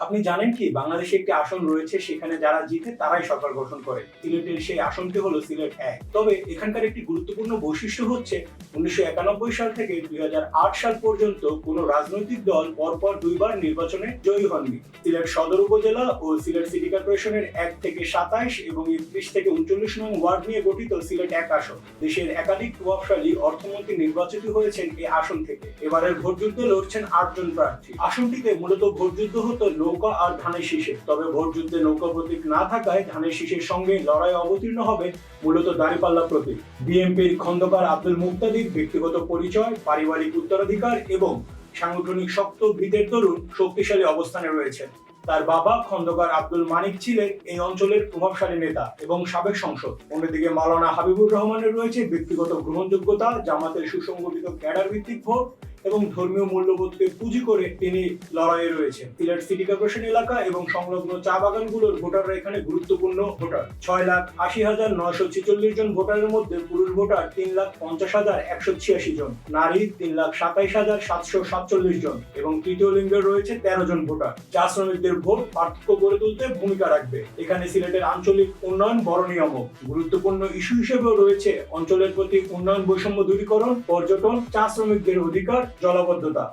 আপনি জানেন কি বাংলাদেশে একটি আসন রয়েছে, সেখানে যারা জিতে তারাই সরকার গঠন করে। সিলেটের সেই আসনটি হলো সিলেট ১। তবে এখানকার একটি গুরুত্বপূর্ণ বৈশিষ্ট্য হচ্ছে ১৯৯১ সাল থেকে ২০০৮ সাল পর্যন্ত কোনো রাজনৈতিক দল পরপর দুইবার নির্বাচনে জয়ী হননি। সিলেট সদর উপজেলা ও সিলেট সিটি কর্পোরেশনের ১ থেকে ২৭ এবং ৩১ থেকে ৩৯ নং ওয়ার্ড নিয়ে গঠিত সিলেট ১ আসন। দেশের একাধিক প্রভাবশালী অর্থমন্ত্রী নির্বাচিত হয়েছেন এই আসন থেকে। এবারের ভোটযুদ্ধে লড়ছেন ৮ জন প্রার্থী। আসনটিতে মূলত ভোটযুদ্ধ হতো নৌকা আর ধানের শীষে। তবে ভোটযুদ্ধে নৌকা প্রতীক না থাকায় ধানের শীষের সঙ্গে লড়াই অবতীর্ণ হবে মূলত দাঁড়িপাল্লা প্রতীক। বিএনপির খন্দকার আব্দুল মুক্তাদির ব্যক্তিগত পরিচয়, পারিবারিক উত্তরাধিকার এবং সাংগঠনিক শক্ত ভিতের দরুন শক্তিশালী অবস্থানে রয়েছেন। তার বাবা খন্দকার আব্দুল মানিক ছিলেন এই অঞ্চলের প্রভাবশালী নেতা এবং সাবেক সংসদ। অন্যদিকে মাওলানা হাবিবুর রহমানের রয়েছে ব্যক্তিগত গ্রহণযোগ্যতা, জামাতের সুসংগঠিত ক্যাডার ভিত্তিক ভোট এবং ধর্মীয় মূল্যবোধকে পুঁজি করে তিনি লড়াইয়ে রয়েছেন। সিলেট সিটি কর্পোরেশন এলাকা এবং সংলগ্ন চা বাগানগুলোর ভোটাররা এখানে গুরুত্বপূর্ণ ভোটার। ৬,৮০,৯৪৬ জন ভোটারের মধ্যে পুরুষ ভোটার ৩,৫০,১৮৬ জন, নারী ৩,২৭,৭৪৭ জন এবং তৃতীয় লিঙ্গের রয়েছে ১৩ জন ভোটার। চা শ্রমিকদের ভোট পার্থক্য গড়ে তুলতে ভূমিকা রাখবে। এখানে সিলেটের আঞ্চলিক উন্নয়ন বড় নিয়ামক। গুরুত্বপূর্ণ ইস্যু হিসেবেও রয়েছে অঞ্চলের প্রতি উন্নয়ন, বৈষম্য দূরীকরণ, পর্যটন, চা শ্রমিকদের অধিকার, জলাবদ্ধতা।